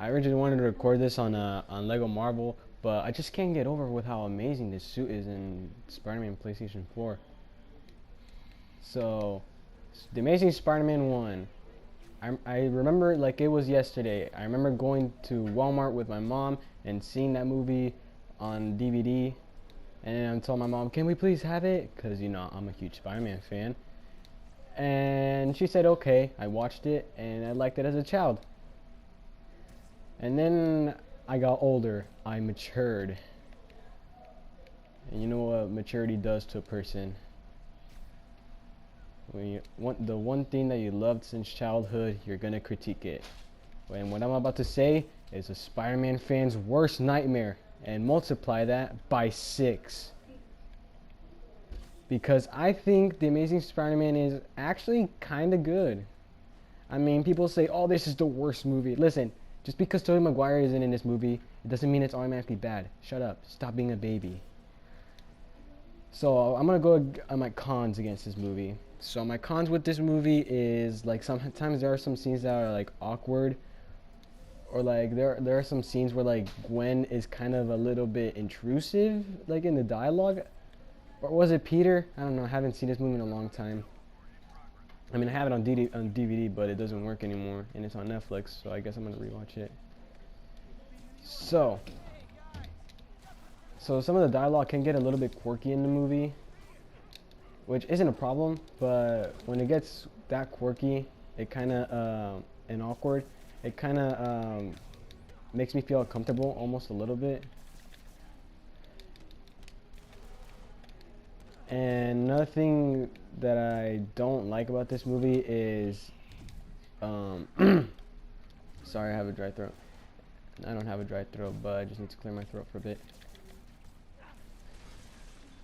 I originally wanted to record this on Lego Marvel, but I just can't get over with how amazing this suit is in Spider-Man PlayStation 4. So, the Amazing Spider-Man 1. I remember like it was yesterday. I remember going to Walmart with my mom and seeing that movie on DVD. And I told my mom, can we please have it? Because, you know, I'm a huge Spider-Man fan. And she said, okay. I watched it and I liked it as a child. And then I got older. I matured. And you know what maturity does to a person? When you want the one thing that you loved since childhood, you're gonna critique it. And what I'm about to say is a Spider-Man fan's worst nightmare, and multiply that by 6. Because I think The Amazing Spider-Man is actually kinda good. I mean, people say, oh, this is the worst movie. Listen, just because Tobey Maguire isn't in this movie, it doesn't mean it's automatically bad. Shut up. Stop being a baby. So I'm gonna go on my cons against this movie. So my cons with this movie is like sometimes there are some scenes that are like awkward, or like there are some scenes where like Gwen is kind of a little bit intrusive, like in the dialogue. Or was it Peter? I don't know. I haven't seen this movie in a long time. I mean, I have it on DVD, but it doesn't work anymore, and it's on Netflix. So I guess I'm gonna rewatch it. So some of the dialogue can get a little bit quirky in the movie, which isn't a problem, but when it gets that quirky, it kind of and awkward, it kind of makes me feel uncomfortable almost a little bit. And another thing that I don't like about this movie is sorry, I have a dry throat. I don't have a dry throat, but I just need to clear my throat for a bit.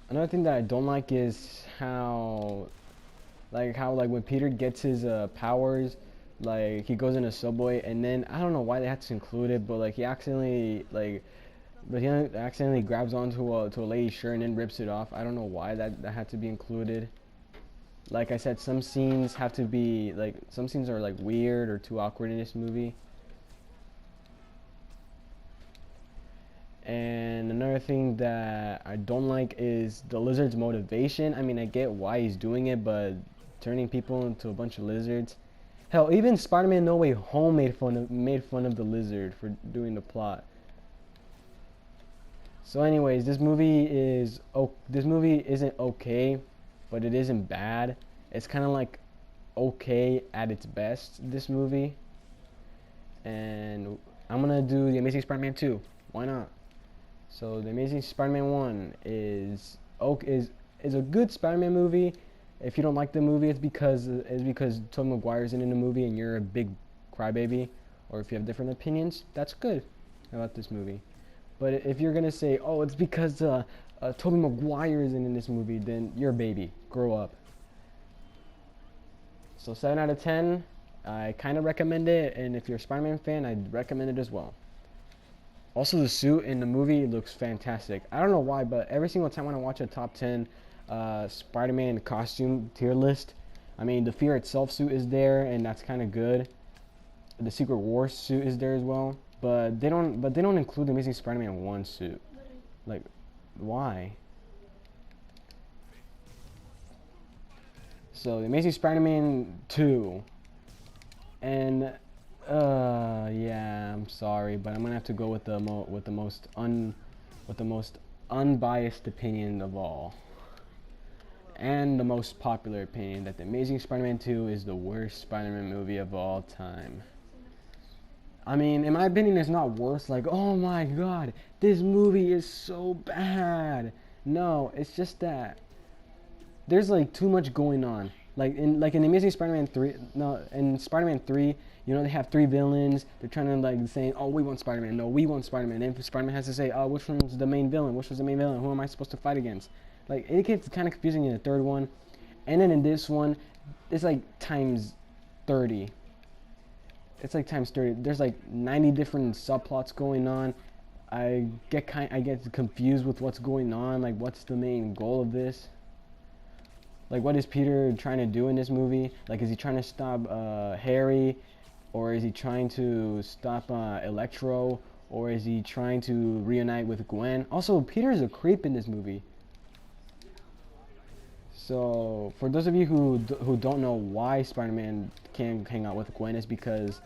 Another thing that I don't like is how when Peter gets his powers, like he goes in a subway, and then I don't know why they had to include it, but like he accidentally grabs onto a lady's shirt and then rips it off. I don't know why that had to be included. Like I said, some scenes have to be like some scenes are like weird or too awkward in this movie. And another thing that I don't like is the lizard's motivation. I mean, I get why he's doing it, but turning people into a bunch of lizards. Hell, even Spider-Man No Way Home made fun of the lizard for doing the plot. So anyways, this movie isn't okay, but it isn't bad. It's kind of like okay at its best, this movie. And I'm going to do The Amazing Spider-Man 2. Why not? So The Amazing Spider-Man 1 is a good Spider-Man movie. If you don't like the movie, it's because Tobey Maguire isn't in the movie and you're a big crybaby, or if you have different opinions, that's good about this movie. But if you're gonna say, oh, it's because Tobey Maguire isn't in this movie, then you're a baby. Grow up. So 7 out of 10. I kind of recommend it, and if you're a Spider-Man fan, I'd recommend it as well. Also, the suit in the movie looks fantastic. I don't know why, but every single time when I watch a top 10 Spider-Man costume tier list, I mean, the Fear Itself suit is there, and that's kind of good. The Secret Wars suit is there as well, but they don't include the Amazing Spider-Man 1 suit. Like, why? So, the Amazing Spider-Man 2, and yeah, I'm sorry, but I'm gonna have to go with the most unbiased opinion of all, and the most popular opinion, that The Amazing Spider-Man 2 is the worst Spider-Man movie of all time. I mean, in my opinion, it's not worse. Like, oh my God, this movie is so bad. No, it's just that there's like too much going on. Like in Amazing Spider-Man 3, no, in Spider-Man 3, you know, they have 3 villains. They're trying to like saying, oh, we want Spider-Man. No, we want Spider-Man. And Spider-Man has to say, oh, which one's the main villain? Which was the main villain? Who am I supposed to fight against? Like, it gets kind of confusing in the third one. And then in this one, it's like times 30. It's like times 30. There's like 90 different subplots going on. I get confused with what's going on. Like, what's the main goal of this? Like, what is Peter trying to do in this movie? Like, is he trying to stop Harry? or is he trying to stop Electro, or is he trying to reunite with Gwen? Also, Peter's a creep in this movie. So, for those of you who don't know why Spider-Man can't hang out with Gwen, is because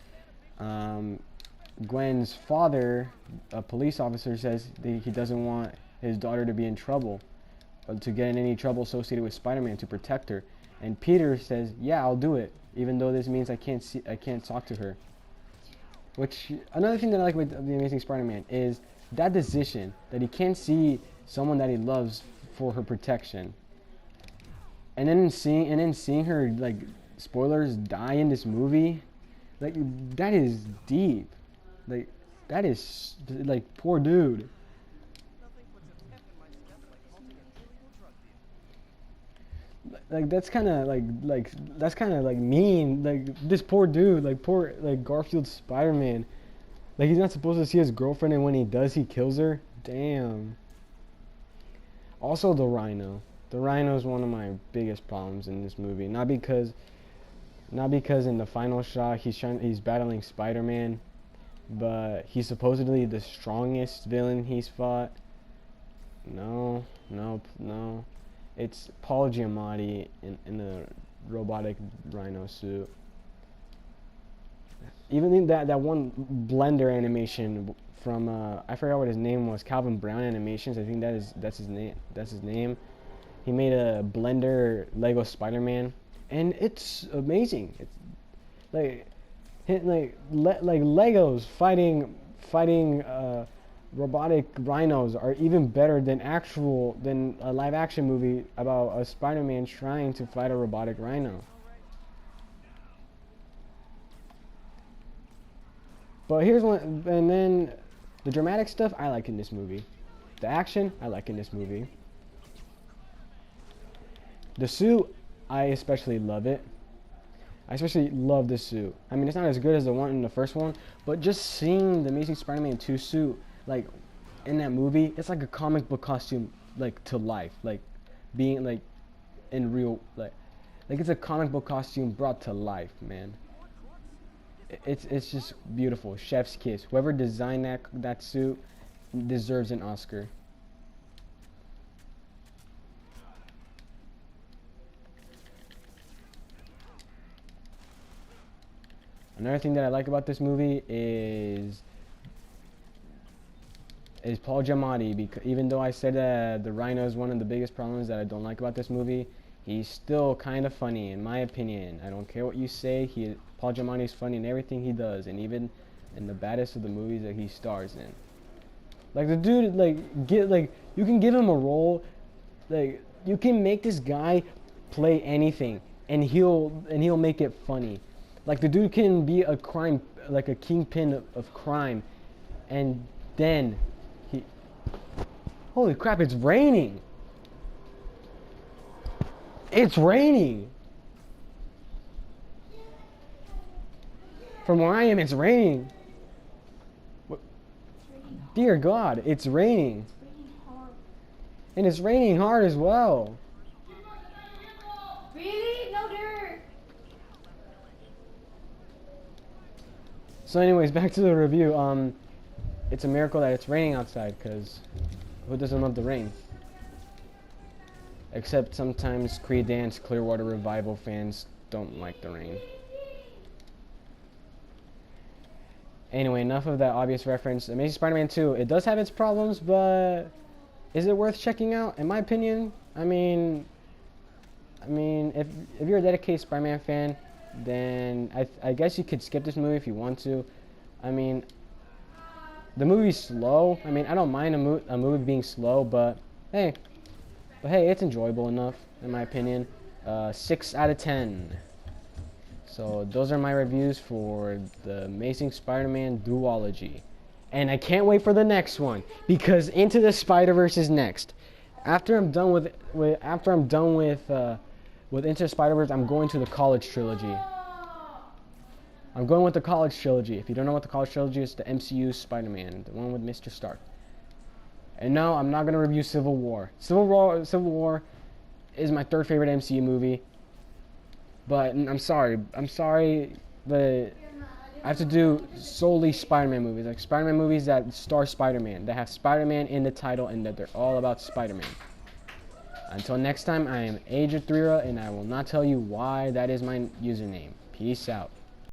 Gwen's father, a police officer, says that he doesn't want his daughter to be in trouble, to get in any trouble associated with Spider-Man, to protect her. And Peter says, "Yeah, I'll do it, even though this means I can't talk to her." Which, another thing that I like with the Amazing Spider-Man is that decision that he can't see someone that he loves for her protection. And then seeing her, like, spoilers, die in this movie, like, that is deep. Like, that is, like, poor dude. Like, that's kind of like mean. Like, this poor dude, like, poor, like, Garfield Spider-Man. Like, he's not supposed to see his girlfriend, and when he does, he kills her. Damn. Also, the Rhino. The Rhino is one of my biggest problems in this movie. Not because in the final shot he's battling Spider-Man, but he's supposedly the strongest villain he's fought. No. It's Paul Giamatti in the robotic Rhino suit. Even in that one Blender animation from I forgot what his name was, Calvin Brown Animations. I think that's his name. He made a Blender Lego Spider-Man, and it's amazing. It's like Legos fighting robotic rhinos are even better than a live action movie about a Spider-Man trying to fight a robotic rhino. But here's one, and then the dramatic stuff I like in this movie. The action I like in this movie. The suit, I especially love it. I especially love this suit. I mean, it's not as good as the one in the first one, but just seeing the Amazing Spider-Man 2 suit, like, in that movie, it's like a comic book costume, like, to life. Like, being, like, in real, like it's a comic book costume brought to life, man. It's just beautiful. Chef's kiss. Whoever designed that suit deserves an Oscar. Another thing that I like about this movie is Paul Giamatti. Because even though I said that the Rhino is one of the biggest problems that I don't like about this movie, he's still kind of funny, in my opinion. I don't care what you say. Paul Giamatti is funny in everything he does, and even in the baddest of the movies that he stars in. Like, the dude, you can give him a role, like, you can make this guy play anything, and he'll make it funny. Like, the dude can be a kingpin of crime, and then holy crap, it's raining! It's raining! From where I am, it's raining. Dear God, it's raining. And it's raining hard as well. Really? No dirt. So anyways, back to the review. It's a miracle that it's raining outside, because who doesn't love the rain? Except sometimes Creedence Clearwater Revival fans don't like the rain. Anyway, enough of that obvious reference. Amazing Spider-Man 2, it does have its problems, but is it worth checking out? In my opinion, I mean, if you're a dedicated Spider-Man fan, then I guess you could skip this movie if you want to. I mean, the movie's slow. I mean, I don't mind a movie being slow, but hey, it's enjoyable enough, in my opinion. 6 out of 10. So those are my reviews for the Amazing Spider-Man Duology. And I can't wait for the next one, because Into the Spider-Verse is next. After I'm done with Into the Spider-Verse, I'm going to the College Trilogy. I'm going with the College Trilogy. If you don't know what the College Trilogy is, the MCU Spider-Man, the one with Mr. Stark. And no, I'm not going to review Civil War. Civil War is my third favorite MCU movie. But I'm sorry, but I have to do solely Spider-Man movies, like Spider-Man movies that star Spider-Man, that have Spider-Man in the title and that they're all about Spider-Man. Until next time, I am Adrian and I will not tell you why that is my username. Peace out.